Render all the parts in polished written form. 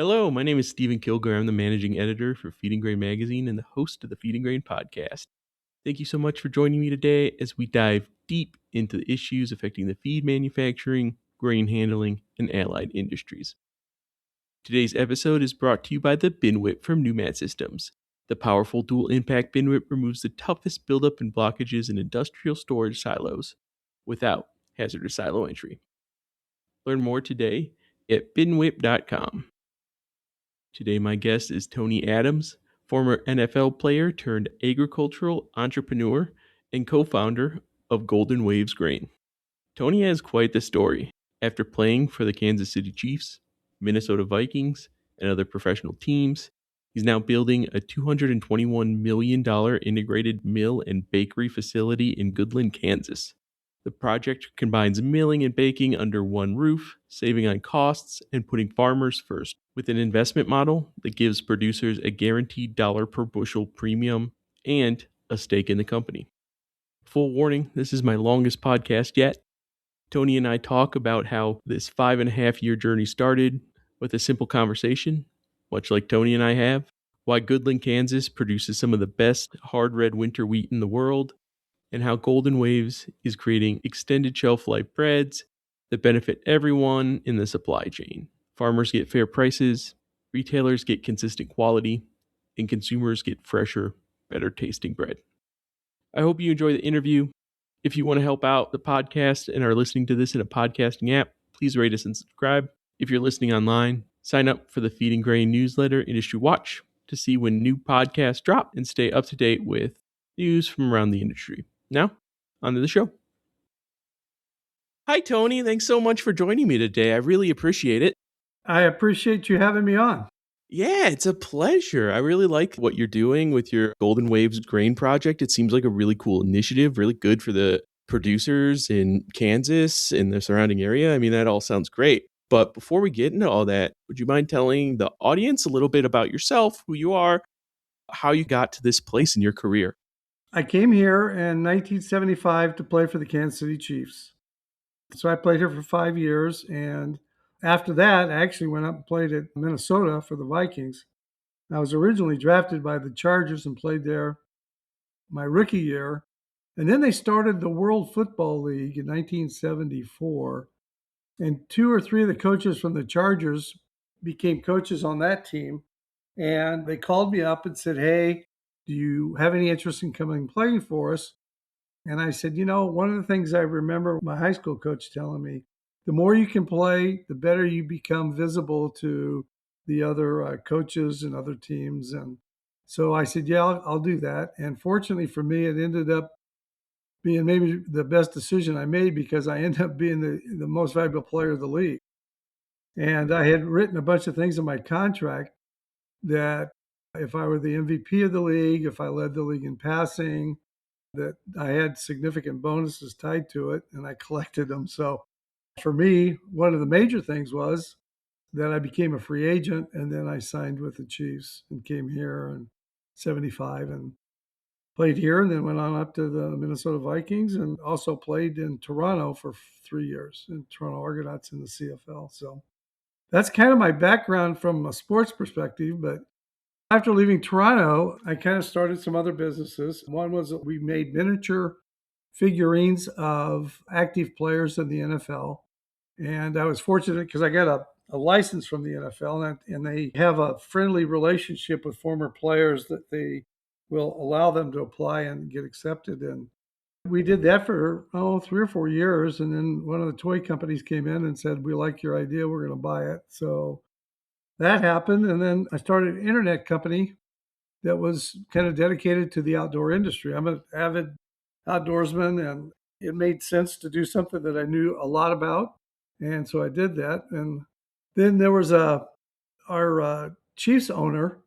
Hello, my name is Stephen Kilgore. I'm the managing editor for Feed and Grain Magazine and the host of the Feed and Grain podcast. Thank you so much for joining me today as we dive deep into the issues affecting the feed manufacturing, grain handling, and allied industries. Today's episode is brought to you by the Bin Whip from Numat Systems. The powerful dual impact Bin Whip removes the toughest buildup and blockages in industrial storage silos without hazardous silo entry. Learn more today at binwhip.com. Today, my guest is Tony Adams, former NFL player turned agricultural entrepreneur and co founder of Golden Waves Grain. Tony has quite the story. After playing for the Kansas City Chiefs, Minnesota Vikings, and other professional teams, he's now building a $221 million integrated mill and bakery facility in Goodland, Kansas. The project combines milling and baking under one roof, saving on costs and putting farmers first, with an investment model that gives producers a guaranteed dollar per bushel premium and a stake in the company. Full warning, this is my longest podcast yet. Tony and I talk about how this 5.5-year journey started with a simple conversation, much like Tony and I have, why Goodland, Kansas produces some of the best hard red winter wheat in the world, and how Golden Waves is creating extended shelf life breads that benefit everyone in the supply chain. Farmers get fair prices, retailers get consistent quality, and consumers get fresher, better tasting bread. I hope you enjoy the interview. If you want to help out the podcast and are listening to this in a podcasting app, please rate us and subscribe. If you're listening online, sign up for the Feed and Grain newsletter Industry Watch to see when new podcasts drop and stay up to date with news from around the industry. Now, on to the show. Hi, Tony. Thanks so much for joining me today. I really appreciate it. I appreciate you having me on. Yeah, it's a pleasure. I really like what you're doing with your Golden Waves Grain project. It seems like a really cool initiative, really good for the producers in Kansas and the surrounding area. I mean, that all sounds great. But before we get into all that, would you mind telling the audience a little bit about yourself, who you are, how you got to this place in your career? I came here in 1975 to play for the Kansas City Chiefs. So I played here for 5 years. And after that, I actually went up and played at Minnesota for the Vikings. I was originally drafted by the Chargers and played there my rookie year. And then they started the World Football League in 1974. And 2 or 3 of the coaches from the Chargers became coaches on that team. And they called me up and said, "Hey, do you have any interest in coming and playing for us?" And I said, one of the things I remember my high school coach telling me, the more you can play, the better you become visible to the other coaches and other teams. And so I said, yeah, I'll do that. And fortunately for me, it ended up being maybe the best decision I made because I ended up being the most valuable player of the league. And I had written a bunch of things in my contract that if I were the MVP of the league, if I led the league in passing, that I had significant bonuses tied to it, and I collected them. So for me, one of the major things was that I became a free agent, and then I signed with the Chiefs and came here in 75 and played here, and then went on up to the Minnesota Vikings and also played in Toronto for 3 years in Toronto Argonauts in the CFL. So that's kind of my background from a sports perspective. But after leaving Toronto, I kind of started some other businesses. One was that we made miniature figurines of active players in the NFL. And I was fortunate because I got a license from the NFL, and they have a friendly relationship with former players that they will allow them to apply and get accepted. And we did that for 3 or 4 years. And then one of the toy companies came in and said, "We like your idea. We're going to buy it." So that happened. And then I started an internet company that was kind of dedicated to the outdoor industry. I'm an avid outdoorsman, and it made sense to do something that I knew a lot about. And so I did that. And then there was our Chiefs owner,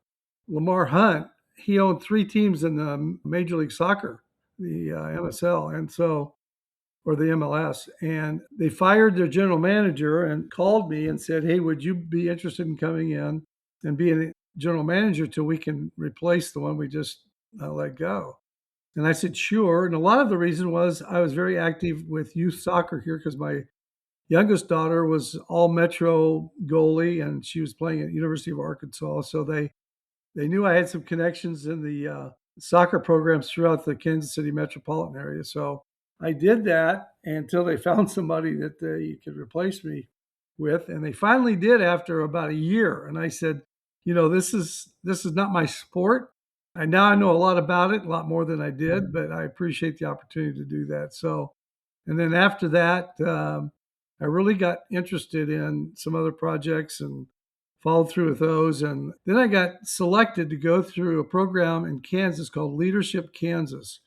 Lamar Hunt. He owned 3 teams in the Major League Soccer, the MSL, and so or the MLS. And they fired their general manager and called me and said, "Hey, would you be interested in coming in and being a general manager till we can replace the one we just let go?" And I said, "Sure." And a lot of the reason was I was very active with youth soccer here because my youngest daughter was all Metro goalie, and she was playing at University of Arkansas. So they knew I had some connections in the soccer programs throughout the Kansas City metropolitan area. So I did that until they found somebody that they could replace me with, and they finally did after about a year. And I said, this is not my sport. And now I know a lot about it, a lot more than I did, but I appreciate the opportunity to do that. So, and then after that, I really got interested in some other projects and followed through with those. And then I got selected to go through a program in Kansas called Leadership Kansas.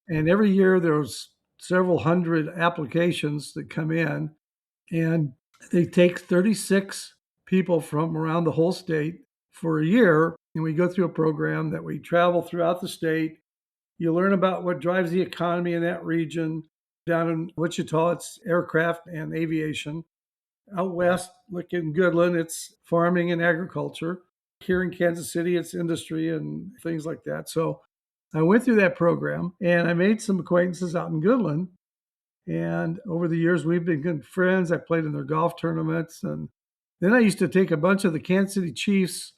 And every year there's several hundred applications that come in, and they take 36 people from around the whole state for a year. And we go through a program that we travel throughout the state. You learn about what drives the economy in that region. Down in Wichita, it's aircraft and aviation. Out west, like in Goodland, it's farming and agriculture. Here in Kansas City, it's industry and things like that. So I went through that program and I made some acquaintances out in Goodland. And over the years, we've been good friends. I played in their golf tournaments. And then I used to take a bunch of the Kansas City Chiefs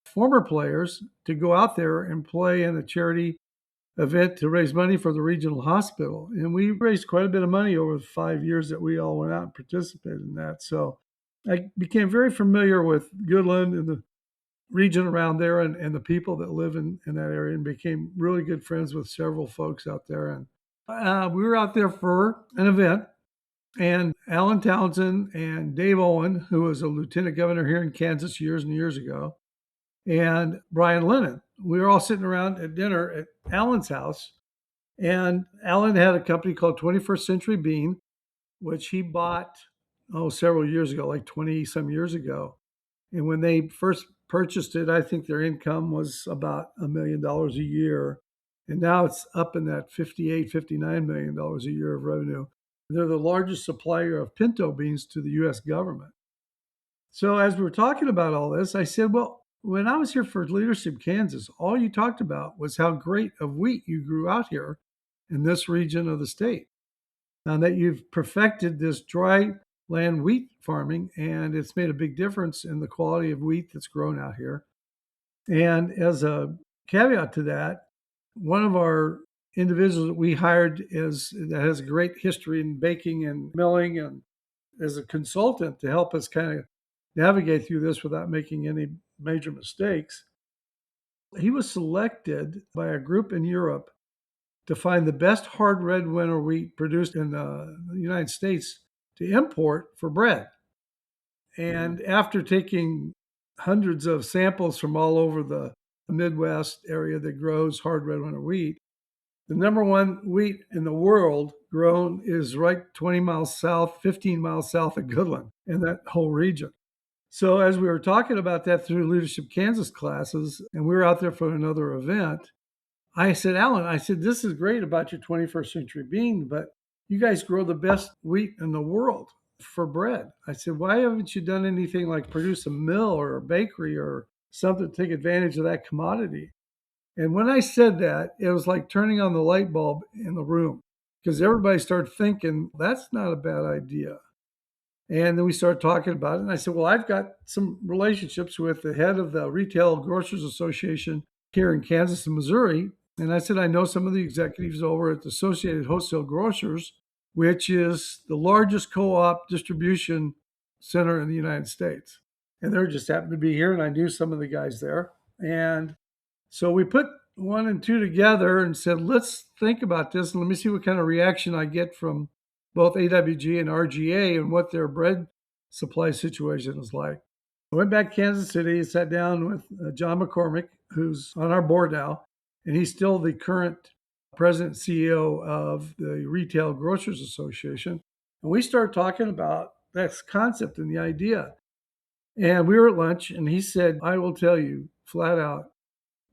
former players to go out there and play in a charity event to raise money for the regional hospital. And we raised quite a bit of money over the 5 years that we all went out and participated in that. So I became very familiar with Goodland and the region around there and the people that live in that area, and became really good friends with several folks out there. And we were out there for an event, and Alan Townsend and Dave Owen, who was a lieutenant governor here in Kansas years and years ago, and Brian Lennon. We were all sitting around at dinner at Alan's house, and Alan had a company called 21st Century Bean, which he bought, several years ago, like 20 some years ago. And when they first purchased it, I think their income was about $1 million a year. And now it's up in that $58, $59 million a year of revenue. They're the largest supplier of pinto beans to the U.S. government. So as we were talking about all this, I said, well, when I was here for Leadership Kansas, all you talked about was how great of wheat you grew out here in this region of the state. Now that you've perfected this dry land wheat farming, and it's made a big difference in the quality of wheat that's grown out here. And as a caveat to that, one of our individuals that we hired that has a great history in baking and milling and as a consultant to help us kind of navigate through this without making any major mistakes. He was selected by a group in Europe to find the best hard red winter wheat produced in the United States to import for bread. And after taking hundreds of samples from all over the Midwest area that grows hard red winter wheat, the number one wheat in the world grown is right 20 miles south, 15 miles south of Goodland in that whole region. So as we were talking about that through Leadership Kansas classes, and we were out there for another event, I said, Alan, this is great about your 21st Century Bean, but you guys grow the best wheat in the world for bread. I said, why haven't you done anything like produce a mill or a bakery or something to take advantage of that commodity? And when I said that, it was like turning on the light bulb in the room, because everybody started thinking, that's not a bad idea. And then we started talking about it. And I said, well, I've got some relationships with the head of the Retail Grocers Association here in Kansas and Missouri. And I said, I know some of the executives over at the Associated Wholesale Grocers, which is the largest co-op distribution center in the United States. And they just happened to be here, and I knew some of the guys there. And so we put one and two together and said, let's think about this and let me see what kind of reaction I get from both AWG and RGA and what their bread supply situation is like. I went back to Kansas City, sat down with John McCormick, who's on our board now, and he's still the current president and CEO of the Retail Grocers Association. And we started talking about this concept and the idea. And we were at lunch, and he said, I will tell you flat out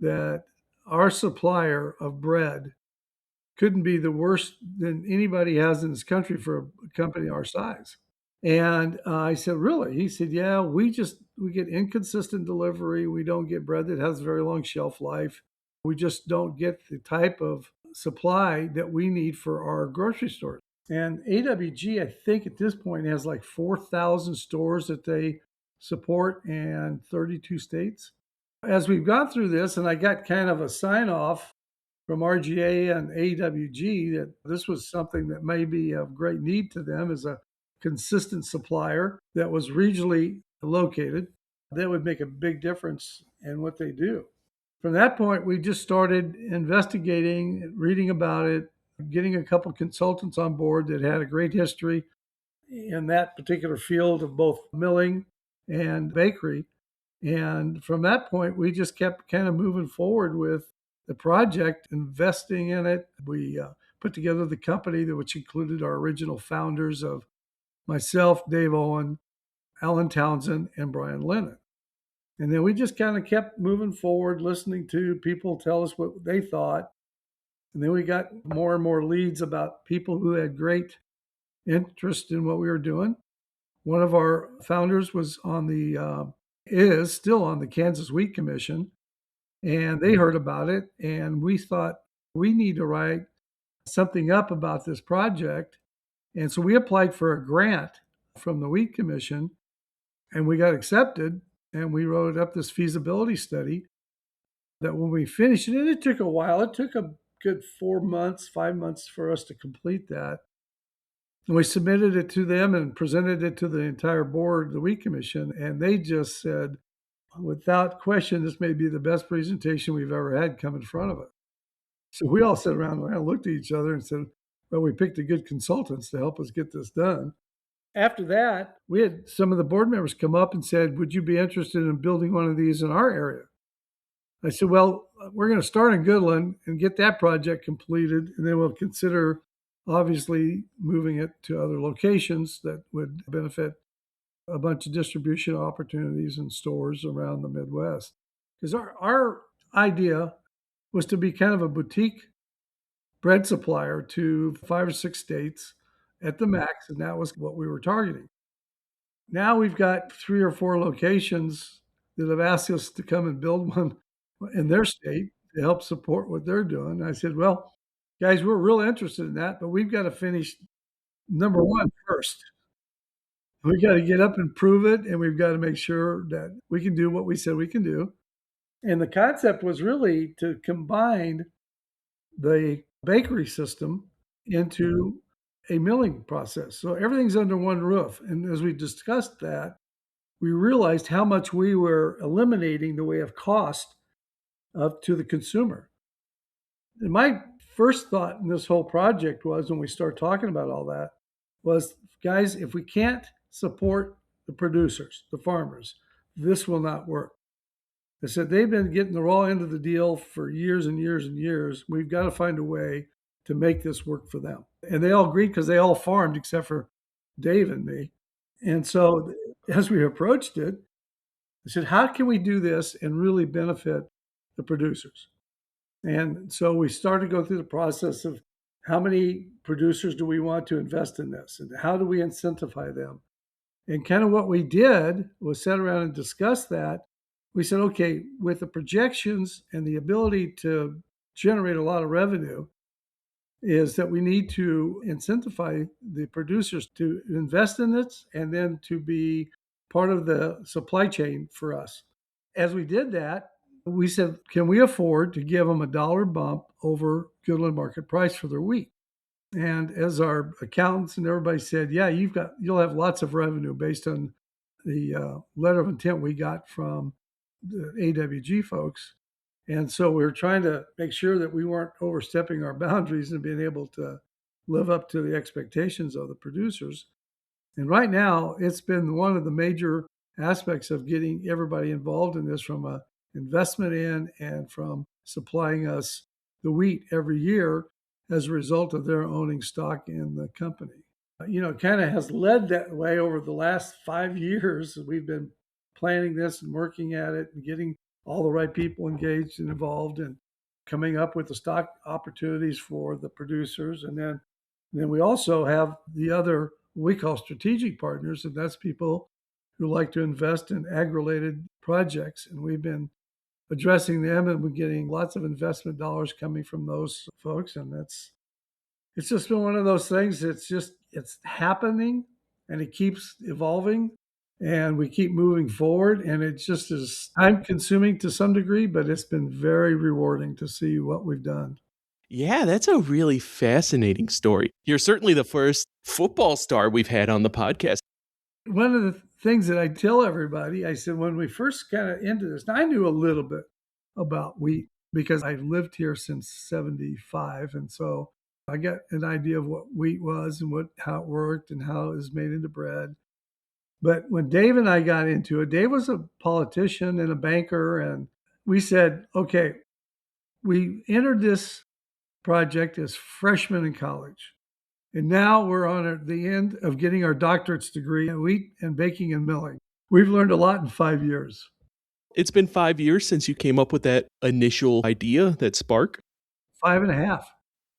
that our supplier of bread couldn't be the worst than anybody has in this country for a company our size. And I said, really? He said, yeah, we get inconsistent delivery. We don't get bread that has a very long shelf life. We just don't get the type of supply that we need for our grocery stores. And AWG, I think at this point has like 4,000 stores that they support and 32 states. As we've gone through this, and I got kind of a sign off from RGA and AWG that this was something that may be of great need to them as a consistent supplier that was regionally located, that would make a big difference in what they do. From that point, we just started investigating, reading about it, getting a couple consultants on board that had a great history in that particular field of both milling and bakery. And from that point, we just kept kind of moving forward with the project, investing in it. We put together the company, which included our original founders of myself, Dave Owen, Alan Townsend, and Brian Lennon. And then we just kind of kept moving forward, listening to people tell us what they thought. And then we got more and more leads about people who had great interest in what we were doing. One of our founders was on is still on the Kansas Wheat Commission, and they heard about it. And we thought we need to write something up about this project. And so we applied for a grant from the Wheat Commission, and we got accepted. And we wrote up this feasibility study that when we finished it, and it took a while, it took a good 4 months, 5 months for us to complete that. And we submitted it to them and presented it to the entire board, the Wheat Commission, and they just said, without question, this may be the best presentation we've ever had come in front of us. So we all sat around and looked at each other and said, well, we picked a good consultants to help us get this done. After that, we had some of the board members come up and said, would you be interested in building one of these in our area? I said, well, we're going to start in Goodland and get that project completed, and then we'll consider obviously moving it to other locations that would benefit a bunch of distribution opportunities and stores around the Midwest. Because our idea was to be kind of a boutique bread supplier to 5 or 6 states at the max, and that was what we were targeting. Now we've got 3 or 4 locations that have asked us to come and build one in their state to help support what they're doing. I said, well, guys, we're real interested in that, but we've got to finish number one first. We got to get up and prove it, and we've got to make sure that we can do what we said we can do. And the concept was really to combine the bakery system into a milling process. So everything's under one roof. And as we discussed that, we realized how much we were eliminating the way of cost up to the consumer. And my first thought in this whole project was when we started talking about all that was, guys, if we can't support the producers, the farmers, this will not work. I said, they've been getting the raw end of the deal for years and years and years. We've got to find a way to make this work for them. And they all agreed because they all farmed except for Dave and me. And so as we approached it, I said, how can we do this and really benefit the producers? And so we started to go through the process of how many producers do we want to invest in this and how do we incentivize them? And kind of what we did was sit around and discuss that. We said, okay, with the projections and the ability to generate a lot of revenue, is that we need to incentivize the producers to invest in it and then to be part of the supply chain for us. As we did that, we said, can we afford to give them $1 bump over Goodland market price for their wheat? And as our accountants and everybody said, yeah, you'll have lots of revenue based on the letter of intent we got from the AWG folks. And so we were trying to make sure that we weren't overstepping our boundaries and being able to live up to the expectations of the producers. And right now, it's been one of the major aspects of getting everybody involved in this, from a investment in and from supplying us the wheat every year as a result of their owning stock in the company. It kind of has led that way over the last 5 years. We've been planning this and working at it and getting all the right people engaged and involved and coming up with the stock opportunities for the producers. And then we also have the other we call strategic partners, and that's people who like to invest in ag-related projects. And we've been addressing them, and we're getting lots of investment dollars coming from those folks. And that's It's just been one of those things. It's happening and it keeps evolving and we keep moving forward. And it just is time consuming to some degree, but it's been very rewarding to see what we've done. Yeah, that's a really fascinating story. You're certainly the first football star we've had on the podcast. One of the things that I tell everybody, I said, when we first got into this, now I knew a little bit about wheat because I lived here since 75. And so I got an idea of what wheat was and how it worked and how it was made into bread. But when Dave and I got into it, Dave was a politician and a banker. And we said, okay, we entered this project as freshmen in college. And now we're on the end of getting our doctorate's degree in wheat and baking and milling. We've learned a lot in 5 years. It's been 5 years since you came up with that initial idea, that spark. 5.5.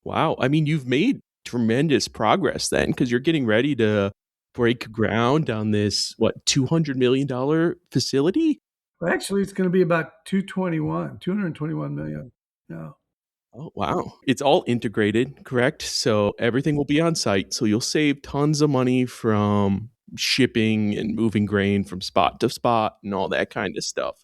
Wow. I mean, you've made tremendous progress then because you're getting ready to break ground on this, what, $200 million facility? Well, actually, it's going to be about 221 million. Yeah. Oh, wow. It's all integrated, correct? So everything will be on site. So you'll save tons of money from shipping and moving grain from spot to spot and all that kind of stuff.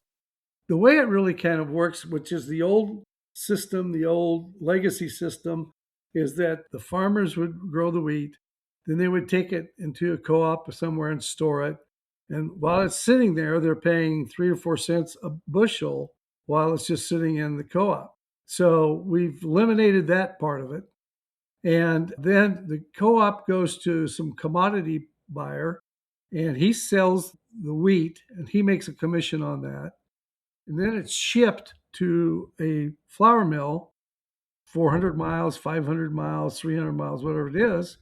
The way it really kind of works, which is the old system, the old legacy system, is that the farmers would grow the wheat, then they would take it into a co-op somewhere and store it. And while it's sitting there, they're paying 3 or 4 cents a bushel while it's just sitting in the co-op. So we've eliminated that part of it. And then the co-op goes to some commodity buyer and he sells the wheat and he makes a commission on that. And then it's shipped to a flour mill, 400 miles, 500 miles, 300 miles, whatever it is.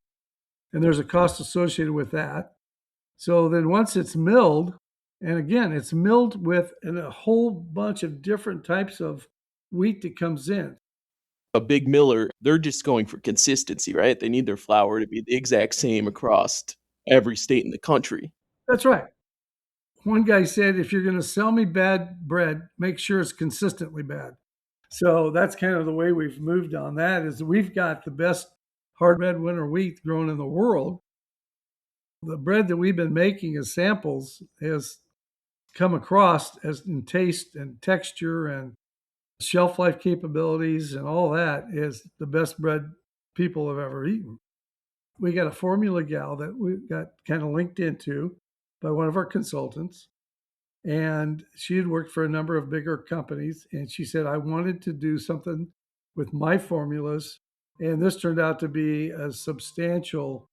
And there's a cost associated with that. So then once it's milled, and again, it's milled with a whole bunch of different types of wheat that comes in. A big miller, they're just going for consistency, right? They need their flour to be the exact same across every state in the country. That's right. One guy said, if you're going to sell me bad bread, make sure it's consistently bad. So that's kind of the way we've moved on that is we've got the best hard red winter wheat grown in the world. The bread that we've been making as samples has come across as in taste and texture and shelf life capabilities and all that is the best bread people have ever eaten. We got a formula gal that we got kind of linked into by one of our consultants. And she had worked for a number of bigger companies. And she said, I wanted to do something with my formulas. And this turned out to be a substantial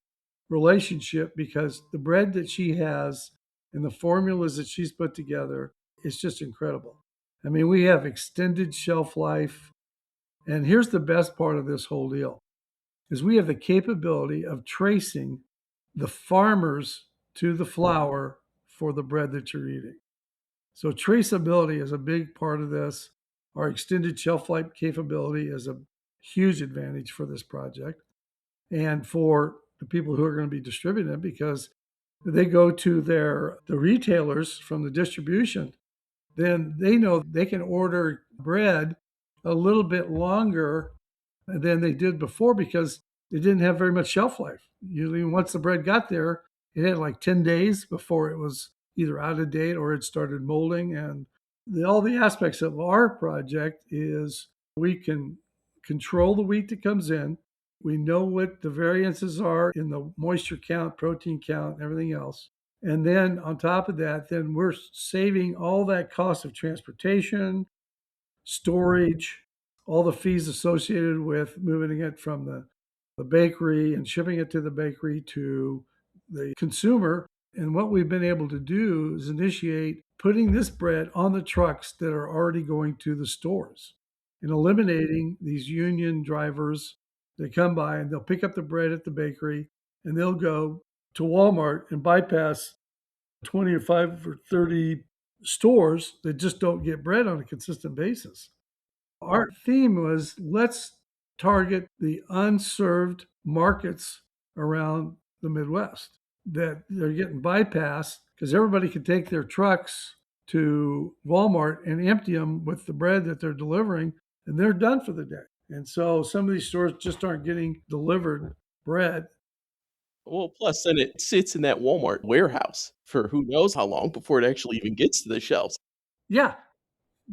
relationship because the bread that she has and the formulas that she's put together is just incredible. I mean, we have extended shelf life. And here's the best part of this whole deal is we have the capability of tracing the farmers to the flour for the bread that you're eating. So traceability is a big part of this. Our extended shelf life capability is a huge advantage for this project and for the people who are going to be distributing it because they go to the retailers from the distribution, then they know they can order bread a little bit longer than they did before because it didn't have very much shelf life. Usually once the bread got there, it had like 10 days before it was either out of date or it started molding. And all the aspects of our project is we can control the wheat that comes in. We know what the variances are in the moisture count, protein count, and everything else. And then on top of that, then we're saving all that cost of transportation, storage, all the fees associated with moving it from the bakery and shipping it to the bakery to the consumer. And what we've been able to do is initiate putting this bread on the trucks that are already going to the stores and eliminating these union drivers that come by and they'll pick up the bread at the bakery and they'll go to Walmart and bypass 25 or 30 stores that just don't get bread on a consistent basis. Our theme was let's target the unserved markets around the Midwest that they're getting bypassed because everybody can take their trucks to Walmart and empty them with the bread that they're delivering and they're done for the day. And so some of these stores just aren't getting delivered bread. Well, plus then it sits in that Walmart warehouse for who knows how long before it actually even gets to the shelves. Yeah,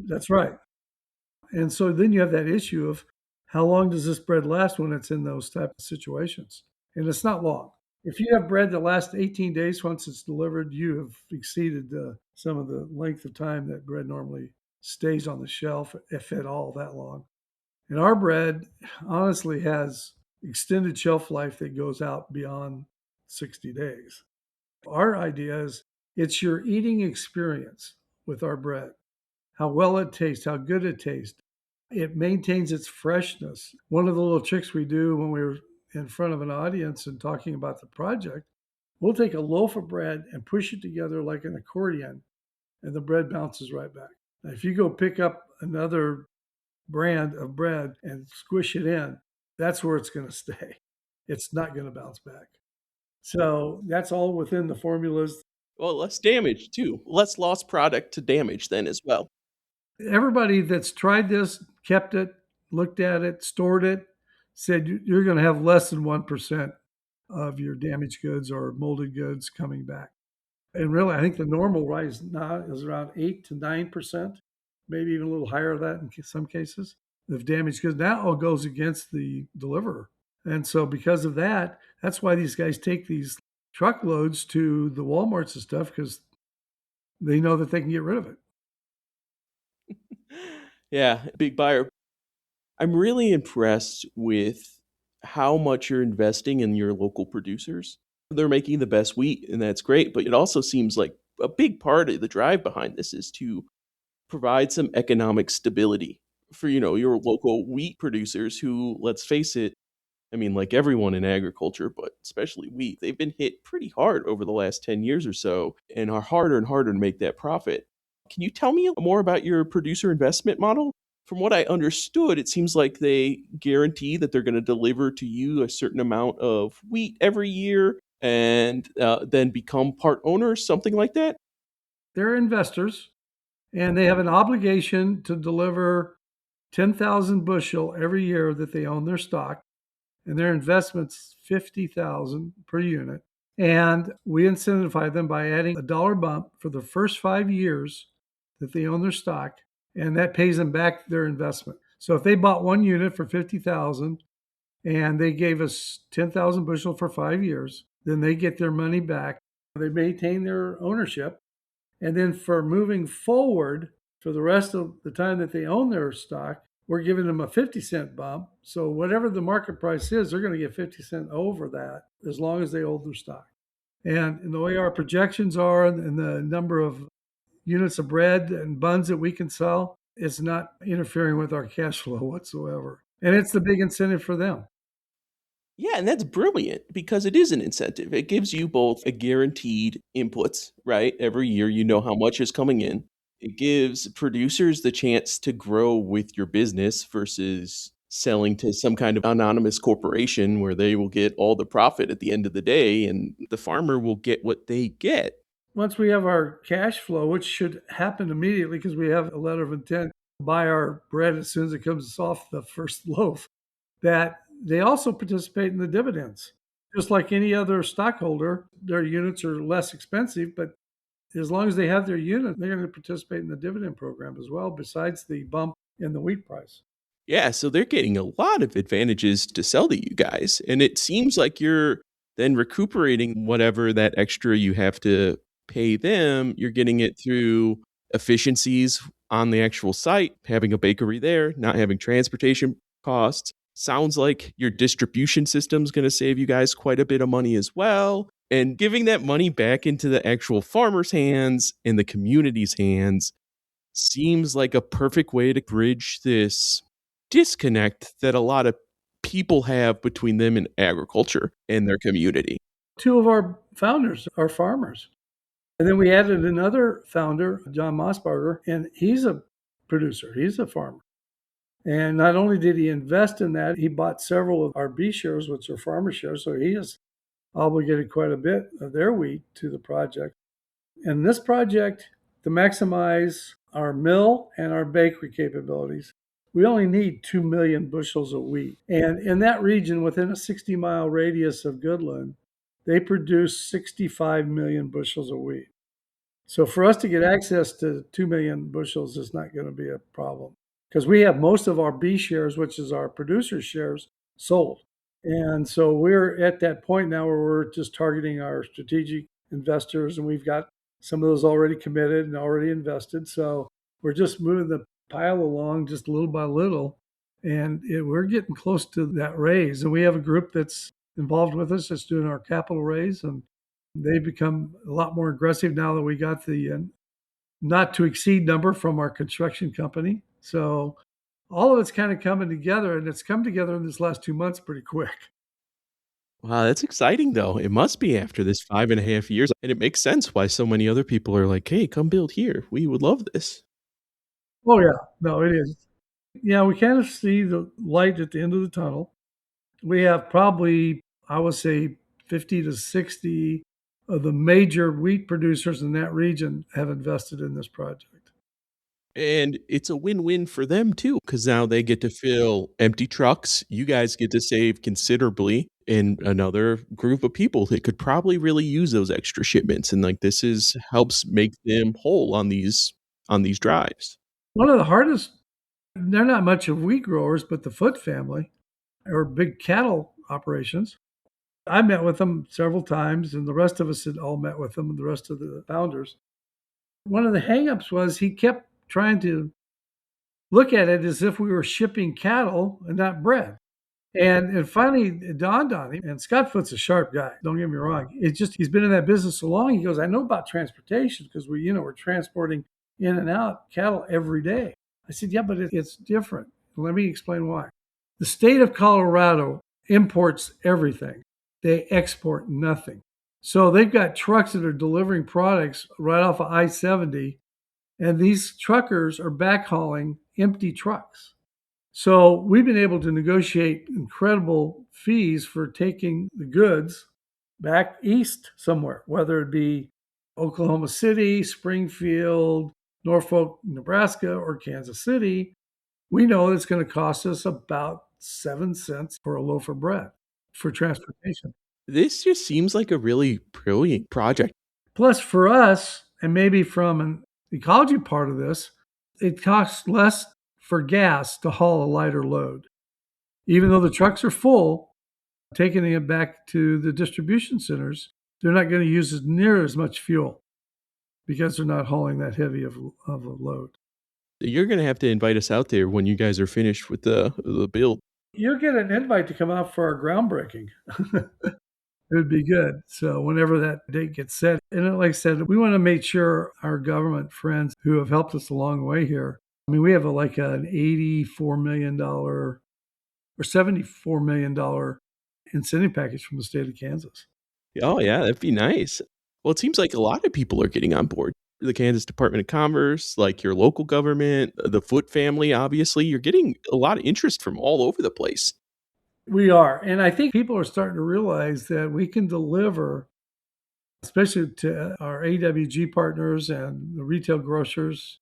that's right. And so then you have that issue of how long does this bread last when it's in those type of situations? And it's not long. If you have bread that lasts 18 days once it's delivered, you have exceeded some of the length of time that bread normally stays on the shelf, if at all that long. And our bread honestly has extended shelf life that goes out beyond 60 days. Our idea is it's your eating experience with our bread, how well it tastes, how good it tastes. It maintains its freshness. One of the little tricks we do when we're in front of an audience and talking about the project, we'll take a loaf of bread and push it together like an accordion, and the bread bounces right back. Now, if you go pick up another brand of bread and squish it in, that's where it's going to stay. It's not going to bounce back. So that's all within the formulas. Well, less damage too. Less lost product to damage then as well. Everybody that's tried this, kept it, looked at it, stored it, said you're going to have less than 1% of your damaged goods or molded goods coming back. And really, I think the normal rise now is around 8 to 9%, maybe even a little higher than that in some cases of damaged goods. That all goes against the deliverer. And so, because of that, that's why these guys take these truckloads to the Walmarts and stuff because they know that they can get rid of it. Yeah, big buyer. I'm really impressed with how much you're investing in your local producers. They're making the best wheat, and that's great. But it also seems like a big part of the drive behind this is to provide some economic stability for, your local wheat producers who, let's face it, I mean, like everyone in agriculture, but especially wheat, they've been hit pretty hard over the last 10 years or so and are harder and harder to make that profit. Can you tell me more about your producer investment model? From what I understood, it seems like they guarantee that they're going to deliver to you a certain amount of wheat every year and then become part owners, something like that. They're investors and they have an obligation to deliver 10,000 bushel every year that they own their stock, and their investment's 50,000 per unit. And we incentivize them by adding a dollar bump for the first 5 years that they own their stock, and that pays them back their investment. So if they bought one unit for 50,000 and they gave us 10,000 bushel for 5 years, then they get their money back. They maintain their ownership. And then for moving forward, for the rest of the time that they own their stock, we're giving them a 50-cent bump. So whatever the market price is, they're going to get 50 cents over that as long as they hold their stock. And the way our projections are and the number of units of bread and buns that we can sell, it's not interfering with our cash flow whatsoever. And it's the big incentive for them. Yeah, and that's brilliant because it is an incentive. It gives you both a guaranteed inputs, right? Every year you know how much is coming in. It gives producers the chance to grow with your business versus selling to some kind of anonymous corporation where they will get all the profit at the end of the day and the farmer will get what they get. Once we have our cash flow, which should happen immediately because we have a letter of intent to buy our bread as soon as it comes off the first loaf, that they also participate in the dividends. Just like any other stockholder, their units are less expensive, but as long as they have their unit, they're going to participate in the dividend program as well, besides the bump in the wheat price. Yeah, so they're getting a lot of advantages to sell to you guys. And it seems like you're then recuperating whatever that extra you have to pay them. You're getting it through efficiencies on the actual site, having a bakery there, not having transportation costs. Sounds like your distribution system's going to save you guys quite a bit of money as well. And giving that money back into the actual farmer's hands and the community's hands seems like a perfect way to bridge this disconnect that a lot of people have between them and agriculture and their community. Two of our founders are farmers. And then we added another founder, John Mossberger, and he's a producer, he's a farmer. And not only did he invest in that, he bought several of our B shares, which are farmer shares. So he has obligated quite a bit of their wheat to the project. And this project, to maximize our mill and our bakery capabilities, We only need 2 million bushels of wheat. And in that region, within a 60-mile radius of Goodland, they produce 65 million bushels of wheat. So for us to get access to 2 million bushels is not going to be a problem because we have most of our B shares, which is our producer shares, sold. And so we're at that point now where we're just targeting our strategic investors, and we've got some of those already committed and already invested. So we're just moving the pile along just little by little, and we're getting close to that raise. And we have a group that's involved with us that's doing our capital raise, and they've become a lot more aggressive now that we got the not to exceed number from our construction company. So all of it's kind of coming together, and it's come together in this last 2 months pretty quick. Wow, that's exciting though. It must be after this 5.5 years. And it makes sense why so many other people are like, hey, come build here. We would love this. Oh, yeah. No, it is. Yeah, we kind of see the light at the end of the tunnel. We have probably, I would say, 50 to 60 of the major wheat producers in that region have invested in this project. And it's a win-win for them too, because now they get to fill empty trucks. You guys get to save considerably, and another group of people that could probably really use those extra shipments. And like this is helps make them whole on these drives. One of the hardest, they're not much of wheat growers, but the Foot family are big cattle operations. I met with them several times, and the rest of us had all met with them, and the rest of the founders. One of the hangups was he kept trying to look at it as if we were shipping cattle and not bread. And finally it dawned on him. And Scott Foot's a sharp guy. Don't get me wrong. It's just he's been in that business so long. He goes, I know about transportation because we're transporting in and out cattle every day. I said, yeah, but it's different. Let me explain why. The state of Colorado imports everything. They export nothing. So they've got trucks that are delivering products right off of I-70, and these truckers are backhauling empty trucks. So we've been able to negotiate incredible fees for taking the goods back east somewhere, whether it be Oklahoma City, Springfield, Norfolk, Nebraska, or Kansas City. We know it's going to cost us about 7 cents for a loaf of bread for transportation. This just seems like a really brilliant project. Plus, for us, and maybe from an ecology part of this, it costs less for gas to haul a lighter load. Even though the trucks are full, taking it back to the distribution centers, they're not going to use near as much fuel because they're not hauling that heavy of a load. You're gonna have to invite us out there when you guys are finished with the build. You'll get an invite to come out for our groundbreaking. It would be good. So whenever that date gets set, and like I said, we want to make sure our government friends who have helped us along the way here. I mean, we have like an $84 million or $74 million incentive package from the state of Kansas. Oh yeah, that'd be nice. Well, it seems like a lot of people are getting on board. The Kansas Department of Commerce, like your local government, the Foot family, obviously, you're getting a lot of interest from all over the place. We are. And I think people are starting to realize that we can deliver, especially to our AWG partners and the retail grocers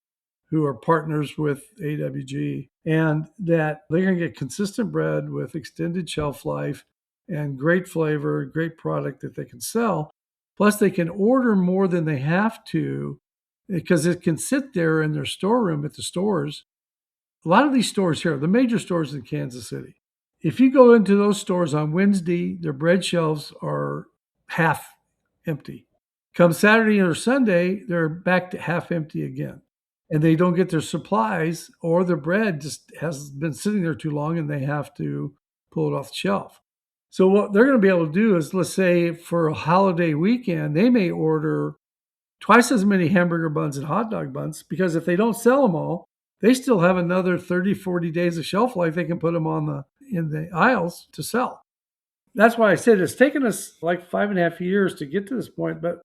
who are partners with AWG, and that they're going to get consistent bread with extended shelf life and great flavor, great product that they can sell. Plus, they can order more than they have to because it can sit there in their storeroom at the stores. A lot of these stores here, the major stores in Kansas City, if you go into those stores on Wednesday, their bread shelves are half empty. Come Saturday or Sunday, they're back to half empty again. And they don't get their supplies, or their bread just has been sitting there too long and they have to pull it off the shelf. So what they're going to be able to do is, let's say for a holiday weekend, they may order twice as many hamburger buns and hot dog buns, because if they don't sell them all, they still have another 30, 40 days of shelf life. They can put them in the aisles to sell. That's why I said it's taken us like 5.5 years to get to this point, but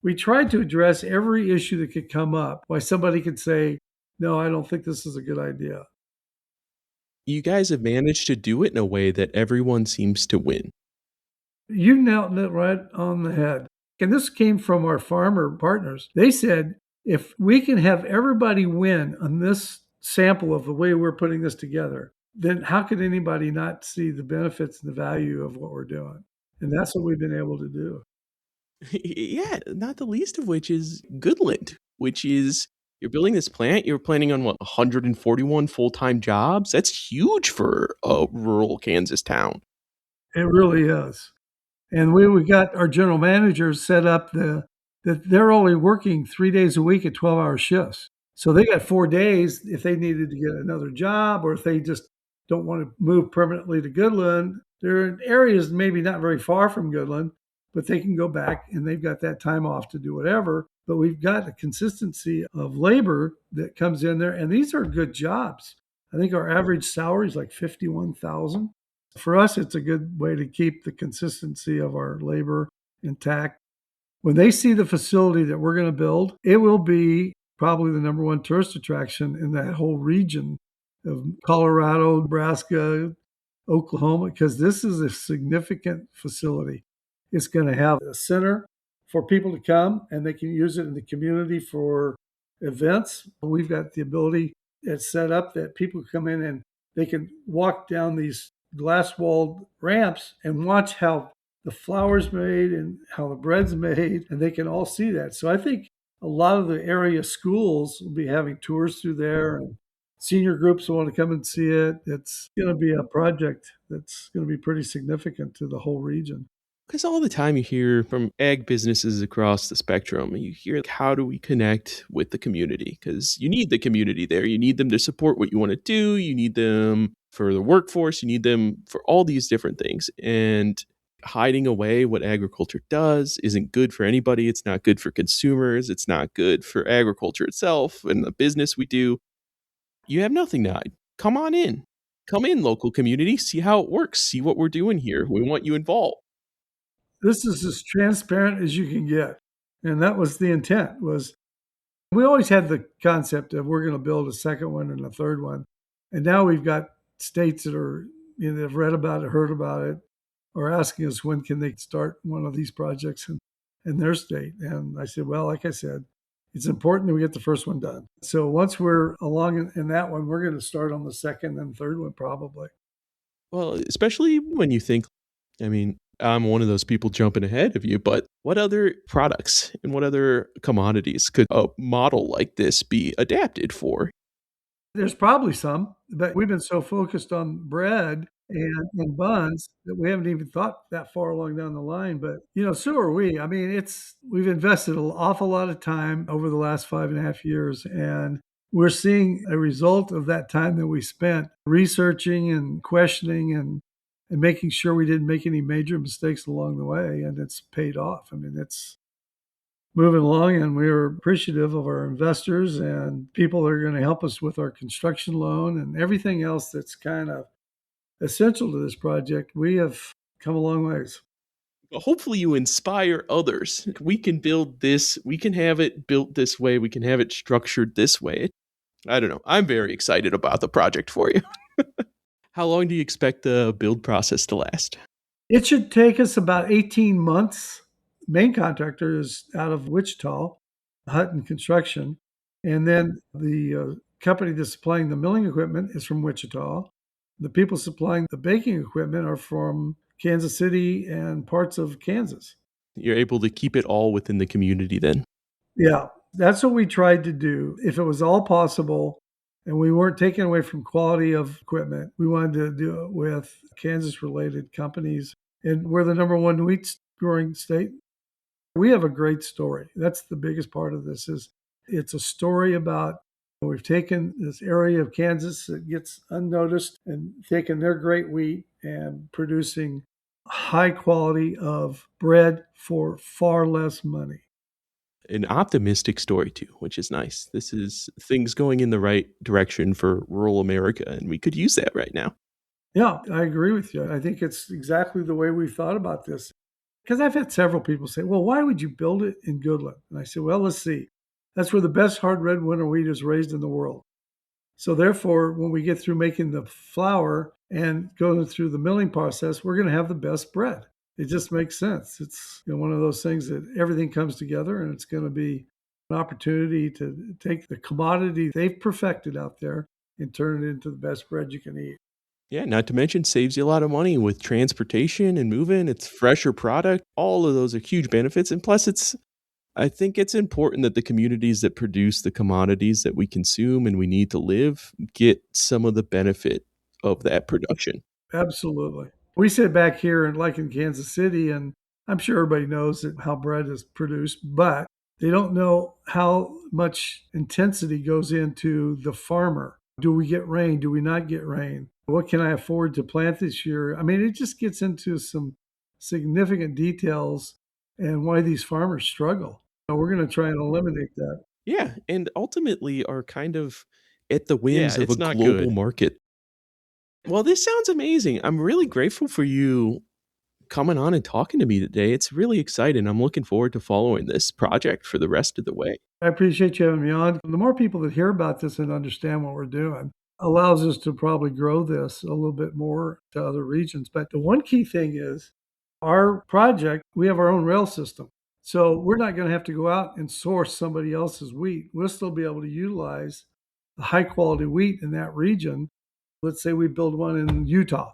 we tried to address every issue that could come up. Why somebody could say, no, I don't think this is a good idea. You guys have managed to do it in a way that everyone seems to win. You nailed it right on the head. And this came from our farmer partners. They said, if we can have everybody win on this sample of the way we're putting this together, then how could anybody not see the benefits and the value of what we're doing? And that's what we've been able to do. Yeah, not the least of which is Goodland, which is you're building this plant. You're planning on what 141 full time jobs. That's huge for a rural Kansas town. It really is. And we got our general managers set up that they're only working 3 days a week at 12-hour shifts. So they got 4 days if they needed to get another job or if they just don't want to move permanently to Goodland. They're in areas maybe not very far from Goodland, but they can go back and they've got that time off to do whatever. But we've got a consistency of labor that comes in there, and these are good jobs. I think our average salary is like 51,000. For us, it's a good way to keep the consistency of our labor intact. When they see the facility that we're going to build, it will be probably the number one tourist attraction in that whole region of Colorado, Nebraska, Oklahoma, because this is a significant facility. It's going to have a center for people to come and they can use it in the community for events. We've got the ability, it's set up that people come in and they can walk down these glass walled ramps and watch how the flour's made and how the bread's made, and they can all see that. So I think a lot of the area schools will be having tours through there, and senior groups will want to come and see it. It's going to be a project that's going to be pretty significant to the whole region. Because all the time you hear from ag businesses across the spectrum, you hear how do we connect with the community? Because you need the community there. You need them to support what you want to do. You need them for the workforce. You need them for all these different things. And hiding away what agriculture does isn't good for anybody. It's not good for consumers. It's not good for agriculture itself and the business we do. You have nothing to hide. Come on in. Come in, local community. See how it works. See what we're doing here. We want you involved. This is as transparent as you can get. And that was the intent was we always had the concept of we're going to build a second one and a third one. And now we've got states that are, have read about it, heard about it, or asking us when can they start one of these projects in their state. And I said, well, like I said, it's important that we get the first one done. So once we're along in that one, we're going to start on the second and third one probably. Well, especially when you think, I mean, I'm one of those people jumping ahead of you, but what other products and what other commodities could a model like this be adapted for? There's probably some, but we've been so focused on bread and buns that we haven't even thought that far along down the line. But so are we. I mean, we've invested an awful lot of time over the last 5.5 years, and we're seeing a result of that time that we spent researching and questioning and making sure we didn't make any major mistakes along the way, and it's paid off. I mean, it's moving along, and we are appreciative of our investors and people that are going to help us with our construction loan and everything else that's kind of essential to this project. We have come a long ways. Hopefully, you inspire others. We can build this, we can have it built this way, we can have it structured this way. I don't know. I'm very excited about the project for you. How long do you expect the build process to last? It should take us about 18 months. Main contractor is out of Wichita, Hutton Construction. And then the company that's supplying the milling equipment is from Wichita. The people supplying the baking equipment are from Kansas City and parts of Kansas. You're able to keep it all within the community then. Yeah, that's what we tried to do. If it was all possible and we weren't taking away from quality of equipment, we wanted to do it with Kansas related companies. And we're the number one wheat growing state. We have a great story. That's the biggest part of this is it's a story about we've taken this area of Kansas that gets unnoticed and taken their great wheat and producing high quality of bread for far less money. An optimistic story too, which is nice. This is things going in the right direction for rural America, and we could use that right now. Yeah, I agree with you. I think it's exactly the way we've thought about this. Because I've had several people say, well, why would you build it in Goodland? And I said, well, let's see. That's where the best hard red winter wheat is raised in the world. So therefore, when we get through making the flour and going through the milling process, we're going to have the best bread. It just makes sense. It's one of those things that everything comes together, and it's going to be an opportunity to take the commodity they've perfected out there and turn it into the best bread you can eat. Yeah, not to mention saves you a lot of money with transportation and moving. It's fresher product. All of those are huge benefits. And plus I think it's important that the communities that produce the commodities that we consume and we need to live get some of the benefit of that production. Absolutely. We sit back here and like in Kansas City, and I'm sure everybody knows that how bread is produced, but they don't know how much intensity goes into the farmer. Do we get rain? Do we not get rain? What can I afford to plant this year? I mean, it just gets into some significant details and why these farmers struggle. We're going to try and eliminate that. Yeah, and ultimately are kind of at the Yeah, whims of a it's not global good. market. Well, this sounds amazing. I'm really grateful for you coming on and talking to me today. It's really exciting. I'm looking forward to following this project for the rest of the way. I appreciate you having me on. The more people that hear about this and understand what we're doing allows us to probably grow this a little bit more to other regions. But the one key thing is our project, we have our own rail system. So we're not going to have to go out and source somebody else's wheat. We'll still be able to utilize the high quality wheat in that region. Let's say we build one in Utah.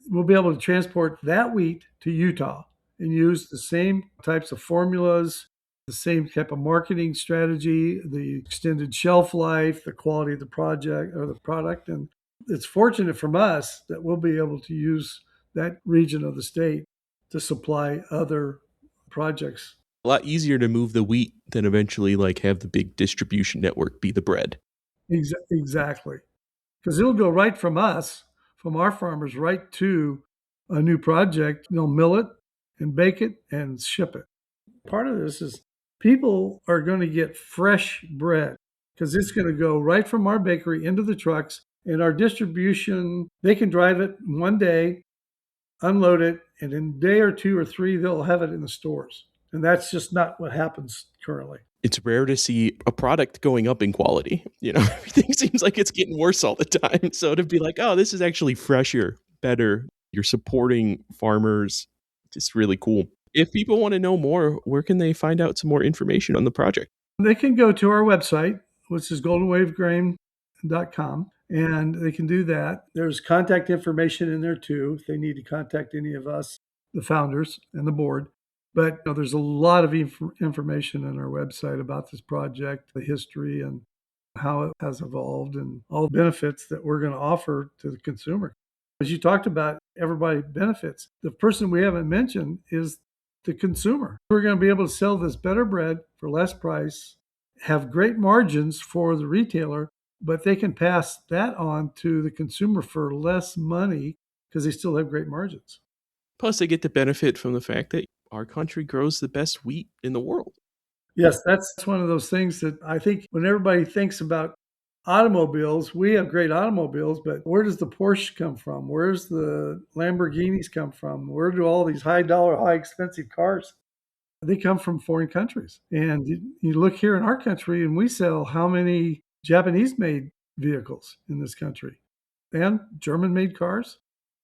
We'll be able to transport that wheat to Utah and use the same types of formulas, the same type of marketing strategy, the extended shelf life, the quality of the project or the product. And it's fortunate from us that we'll be able to use that region of the state to supply other projects. A lot easier to move the wheat than eventually like have the big distribution network be the bread. Exactly. Because it'll go right from us, from our farmers, right to a new project. They'll mill it and bake it and ship it. Part of this is people are going to get fresh bread because it's going to go right from our bakery into the trucks. And our distribution, they can drive it one day, unload it, and in a day or two or three, they'll have it in the stores. And that's just not what happens currently. It's rare to see a product going up in quality. Everything seems like it's getting worse all the time. So to be like, oh, this is actually fresher, better, you're supporting farmers. It's really cool. If people want to know more, where can they find out some more information on the project? They can go to our website, which is goldenwavegrain.com, and they can do that. There's contact information in there too if they need to contact any of us, the founders and the board. But there's a lot of information on our website about this project, the history, and how it has evolved, and all the benefits that we're going to offer to the consumer. As you talked about, everybody benefits. The person we haven't mentioned is the consumer. We're going to be able to sell this better bread for less price, have great margins for the retailer, but they can pass that on to the consumer for less money because they still have great margins. Plus, they get to benefit from the fact that our country grows the best wheat in the world. Yes, that's one of those things that I think when everybody thinks about automobiles, we have great automobiles, but where does the Porsche come from? Where's the Lamborghinis come from? Where do all these high dollar, high expensive cars? They come from foreign countries. And you look here in our country and we sell how many Japanese made vehicles in this country and German made cars.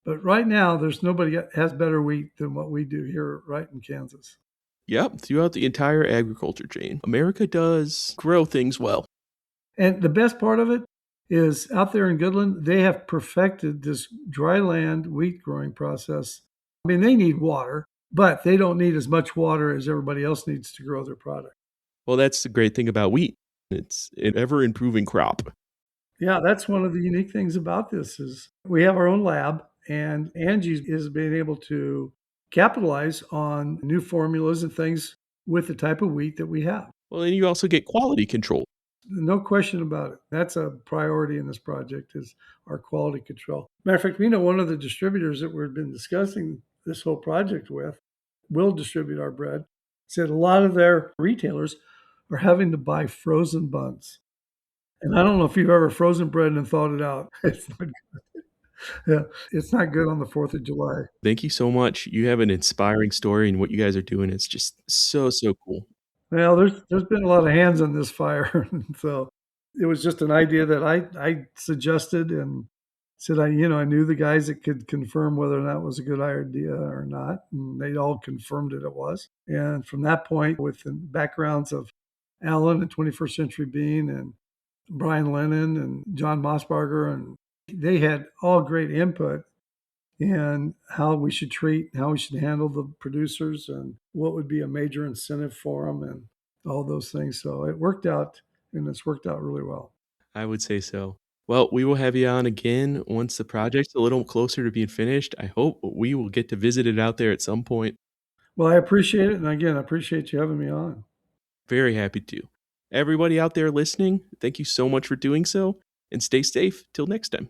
But right now, there's nobody that has better wheat than what we do here right in Kansas. Yep, throughout the entire agriculture chain, America does grow things well. And the best part of it is out there in Goodland, they have perfected this dry land wheat growing process. I mean, they need water, but they don't need as much water as everybody else needs to grow their product. Well, that's the great thing about wheat. It's an ever improving crop. Yeah, that's one of the unique things about this is we have our own lab, and Angie is being able to capitalize on new formulas and things with the type of wheat that we have. Well, and you also get quality control. No question about it. That's a priority in this project is our quality control. Matter of fact, we know one of the distributors that we've been discussing this whole project with will distribute our bread. Said a lot of their retailers are having to buy frozen buns. And I don't know if you've ever frozen bread and thawed it out. It's not good. Yeah, it's not good on the 4th of July. Thank you so much. You have an inspiring story, and what you guys are doing is just so cool. Well, there's been a lot of hands on this fire. So it was just an idea that I suggested and said I knew the guys that could confirm whether or not it was a good idea or not. And they all confirmed it was. And from that point, with the backgrounds of Alan and 21st Century Bean and Brian Lennon and John Mossbarger, and they had all great input in how we should treat, how we should handle the producers, and what would be a major incentive for them, and all those things. So it worked out, and it's worked out really well. I would say so. Well, we will have you on again once the project's a little closer to being finished. I hope we will get to visit it out there at some point. Well, I appreciate it. And again, I appreciate you having me on. Very happy to. Everybody out there listening, thank you so much for doing so, and stay safe till next time.